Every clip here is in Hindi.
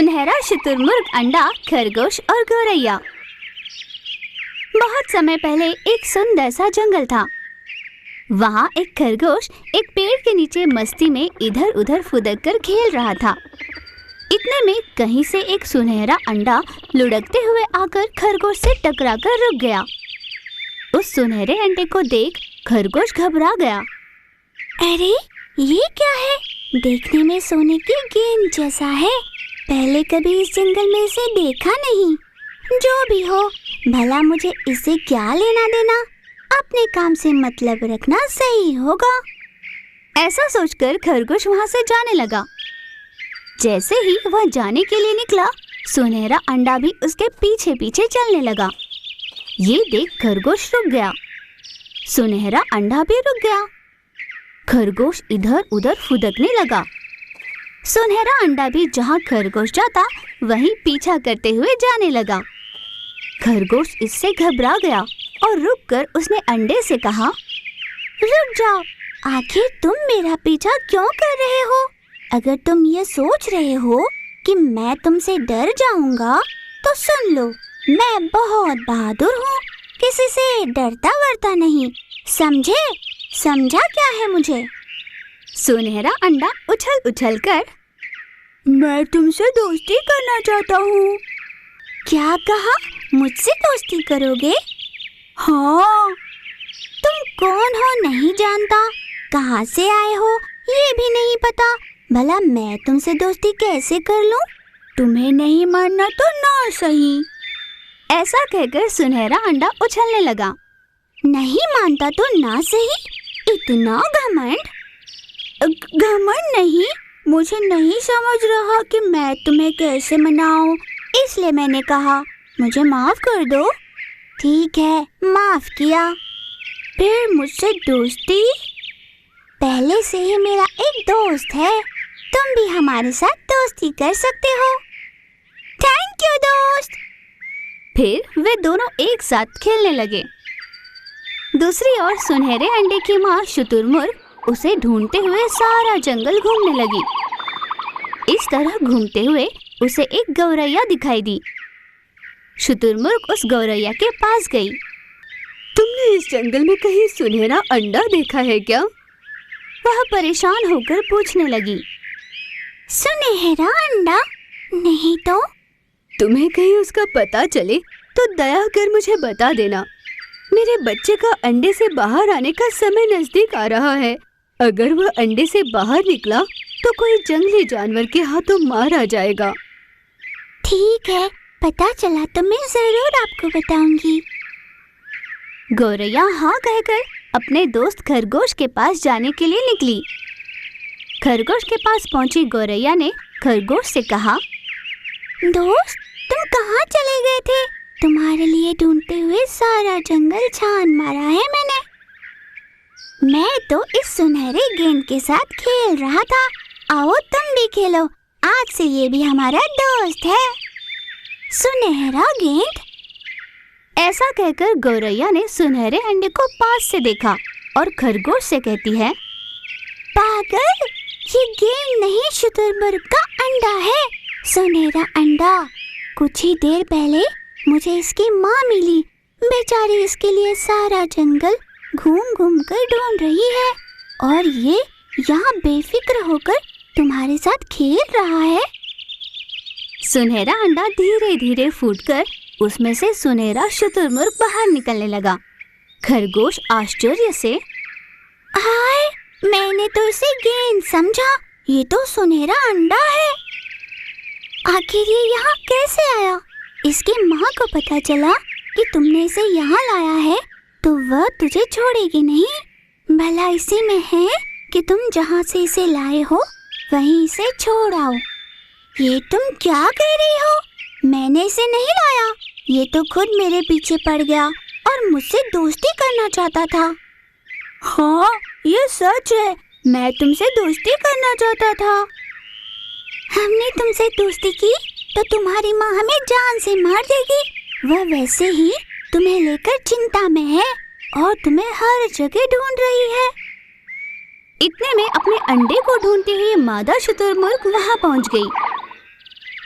सुनहरा शुतुरमुर्ग, अंडा, खरगोश और गौरैया। बहुत समय पहले एक सुंदर सा जंगल था। वहाँ एक खरगोश एक पेड़ के नीचे मस्ती में इधर उधर फुदक कर खेल रहा था। इतने में कहीं से एक सुनहरा अंडा लुढ़कते हुए आकर खरगोश से टकराकर रुक गया। उस सुनहरे अंडे को देख खरगोश घबरा गया। अरे ये क्या है? देखने में सोने की गेंद जैसा है। पहले कभी इस जंगल में इसे देखा नहीं। जो भी हो, भला मुझे इसे क्या लेना देना। अपने काम से मतलब रखना सही होगा। ऐसा सोचकर खरगोश वहाँ से जाने लगा। जैसे ही वह जाने के लिए निकला, सुनहरा अंडा भी उसके पीछे पीछे चलने लगा। ये देख खरगोश रुक गया। सुनहरा अंडा भी रुक गया। खरगोश इधर उधर फुदकने लगा। सुनहरा अंडा भी जहाँ खरगोश जाता वहीं पीछा करते हुए जाने लगा। खरगोश इससे घबरा गया और रुककर उसने अंडे से कहा, रुक जाओ, आखिर तुम मेरा पीछा क्यों कर रहे हो? अगर तुम ये सोच रहे हो कि मैं तुमसे डर जाऊंगा तो सुन लो, मैं बहुत बहादुर हूँ। किसी से डरता वरता नहीं, समझे? समझा क्या है मुझे? सुनहरा अंडा उछल उछल कर, मैं तुमसे दोस्ती करना चाहता हूँ। क्या कहा? मुझसे दोस्ती करोगे? हाँ। तुम कौन हो नहीं जानता, कहाँ से आए हो ये भी नहीं पता। भला मैं तुमसे दोस्ती कैसे कर लूं? तुम्हें नहीं मानना तो ना सही। ऐसा कहकर सुनहरा अंडा उछलने लगा। नहीं मानता तो ना सही? इतना घमंड? घमंड नहीं, मुझे नहीं समझ रहा कि मैं तुम्हें कैसे मनाऊं, इसलिए मैंने कहा मुझे माफ कर दो। ठीक है, माफ किया। फिर मुझसे दोस्ती? पहले से ही मेरा एक दोस्त है, तुम भी हमारे साथ दोस्ती कर सकते हो। थैंक यू दोस्त। फिर वे दोनों एक साथ खेलने लगे। दूसरी ओर सुनहरे अंडे की माँ शुतुरमुर्ग उसे ढूंढते हुए सारा जंगल घूमने लगी। इस तरह घूमते हुए उसे एक गौरैया दिखाई दी। शुतुरमुर्ग उस गौरैया के पास गई। तुमने इस जंगल में कहीं सुनहरा अंडा देखा है क्या? वह परेशान होकर पूछने लगी। सुनहरा अंडा? नहीं तो। तुम्हें कहीं उसका पता चले तो दया कर मुझे बता देना। मेरे बच्चे का अंडे से बाहर आने का समय नजदीक आ रहा है। अगर वह अंडे से बाहर निकला तो कोई जंगली जानवर के हाथों मारा जाएगा। ठीक है, पता चला तो मैं जरूर आपको बताऊंगी। गौरैया हाँ कहकर अपने दोस्त खरगोश के पास जाने के लिए निकली। खरगोश के पास पहुंची गौरैया ने खरगोश से कहा, दोस्त, तुम कहाँ चले गए थे? तुम्हारे लिए ढूंढते हुए सारा जंगल छान मारा है मैंने। मैं तो इस सुनहरे गेंद के साथ खेल रहा था। आओ तुम भी खेलो, आज से ये भी हमारा दोस्त है। सुनहरा गेंद? ऐसा कहकर गौरैया ने सुनहरे अंडे को पास से देखा और खरगोश से कहती है, पागल, ये गेंद नहीं शुतुरमुर्ग का अंडा है। सुनहरा अंडा। कुछ ही देर पहले मुझे इसकी माँ मिली। बेचारी इसके लिए सारा जंगल घूम घूम कर ढूंढ रही है और ये यहाँ बेफिक्र होकर तुम्हारे साथ खेल रहा है। सुनहरा अंडा धीरे धीरे फूटकर उसमें से सुनहरा शुतुरमुर्ग बाहर निकलने लगा। खरगोश आश्चर्य से, हाय, मैंने तो इसे गेंद समझा, ये तो सुनहरा अंडा है। आखिर ये यहाँ कैसे आया? इसकी माँ को पता चला कि तुमने इसे यहाँ लाया है तो वह तुझे छोड़ेगी नहीं। भला इसी में है कि तुम जहाँ से इसे लाए हो वहीं इसे छोड़ आओ। ये तुम क्या कह रही हो? मैंने इसे नहीं लाया, ये तो खुद मेरे पीछे पड़ गया और मुझसे दोस्ती करना चाहता था। हाँ, ये सच है, मैं तुमसे दोस्ती करना चाहता था। हमने तुमसे दोस्ती की तो तुम्हारी माँ हमें जान से मार देगी। वह वैसे ही तुम्हें लेकर चिंता में है और तुम्हें हर जगह ढूंढ रही है। इतने में अपने अंडे को ढूंढती हुई मादा शुतुरमुर्ग वहां पहुंच गई।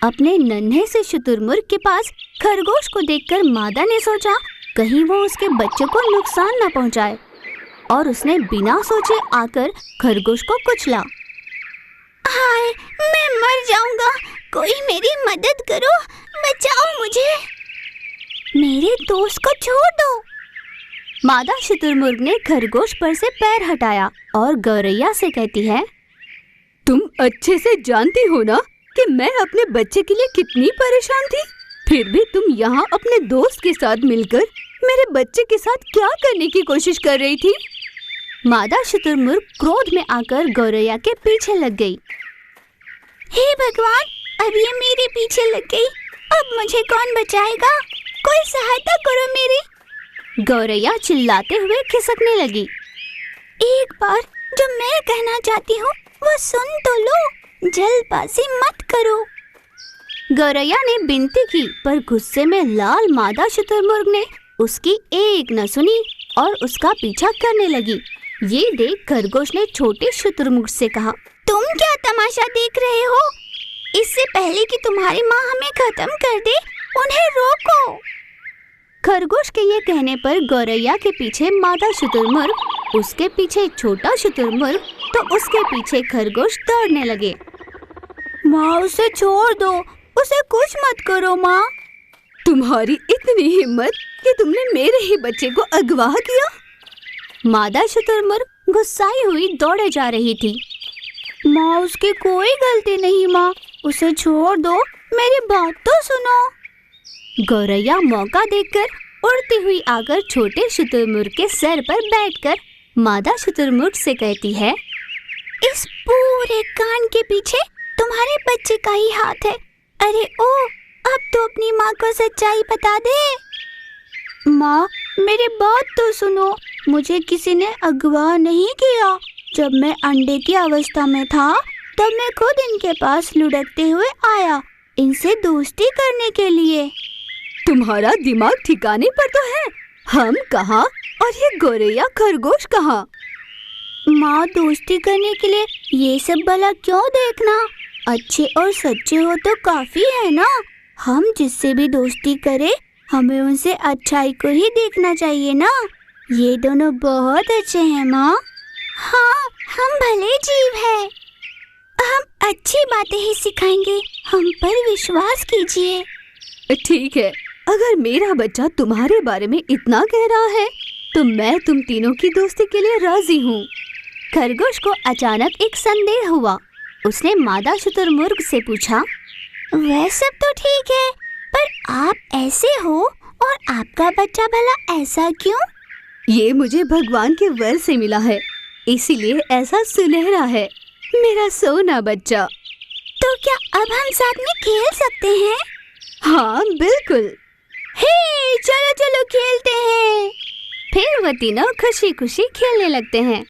अपने नन्हे से शुतुरमुर्ग के पास खरगोश को देखकर मादा ने सोचा कहीं वो उसके बच्चे को नुकसान न पहुंचाए, और उसने बिना सोचे आकर खरगोश को कुचला। हाय, मैं मर जाऊंगा, कोई मेरी मदद करो, बचाओ मुझे, मेरे दोस्त को छोड़ दो। मादा शुतुरमुर्ग ने खरगोश पर से पैर हटाया और गौरैया से कहती है, तुम अच्छे से जानती हो ना कि मैं अपने बच्चे के लिए कितनी परेशान थी, फिर भी तुम यहाँ अपने दोस्त के साथ मिलकर मेरे बच्चे के साथ क्या करने की कोशिश कर रही थी। मादा शुतुरमुर्ग क्रोध में आकर गौरैया के पीछे लग गई। हे भगवान, अब ये मेरे पीछे लग गई, अब मुझे कौन बचाएगा, कोई सहायता करो मेरी। गौरैया चिल्लाते हुए खिसकने लगी। एक बार जो मैं कहना चाहती हूँ वो सुन तो लो, जल्दबाजी मत करो। गौरैया ने विनती की, पर गुस्से में लाल मादा शुतुरमुर्ग ने उसकी एक न सुनी और उसका पीछा करने लगी। ये देख खरगोश ने छोटे शुतुरमुर्ग से कहा, तुम क्या तमाशा देख रहे हो? इससे पहले कि तुम्हारी माँ हमें खत्म कर दे, उन्हें रोको। खरगोश के ये कहने पर गौरैया के पीछे मादा शुतुरमुर्ग, उसके पीछे छोटा शुतुरमुर्ग, तो उसके पीछे खरगोश दौड़ने लगे। माँ, उसे छोड़ दो, उसे कुछ मत करो माँ। तुम्हारी इतनी हिम्मत कि तुमने मेरे ही बच्चे को अगवा किया। मादा शुतुरमुर्ग गुस्साई हुई दौड़े जा रही थी। माँ, उसकी कोई गलती नहीं माँ, उसे छोड़ दो, मेरी बात तो सुनो। गौरैया मौका देखकर उड़ती हुई आकर छोटे शुतुरमुर्ग के सर पर बैठकर मादा शुतुरमुर्ग से कहती है, इस पूरे कांड के पीछे तुम्हारे बच्चे का ही हाथ है। अरे ओ, अब तो अपनी माँ को सच्चाई बता दे। माँ, मेरी बात तो सुनो, मुझे किसी ने अगवा नहीं किया। जब मैं अंडे की अवस्था में था तब मैं खुद इनके पास लुढ़कते हुए आया, इनसे दोस्ती करने के लिए। तुम्हारा दिमाग ठिकाने पर तो है? हम कहाँ और ये गौरैया खरगोश कहाँ? माँ, दोस्ती करने के लिए ये सब भला क्यों देखना, अच्छे और सच्चे हो तो काफी है ना। हम जिससे भी दोस्ती करें हमें उनसे अच्छाई को ही देखना चाहिए ना। ये दोनों बहुत अच्छे हैं माँ। हाँ, हम भले जीव हैं, हम अच्छी बातें ही सिखाएंगे, हम पर विश्वास कीजिए। ठीक है, अगर मेरा बच्चा तुम्हारे बारे में इतना कह रहा है तो मैं तुम तीनों की दोस्ती के लिए राजी हूँ। खरगोश को अचानक एक संदेह हुआ। उसने मादा शुतुरमुर्ग से पूछा, वह सब तो ठीक है, पर आप ऐसे हो और आपका बच्चा भला ऐसा क्यों? ये मुझे भगवान के वर से मिला है, इसीलिए ऐसा सुनहरा है, मेरा सोना बच्चा। तो क्या अब हम साथ में खेल सकते हैं? हाँ बिल्कुल। हे, चलो चलो खेलते हैं। फिर वो तीनों खुशी खुशी खेलने लगते हैं।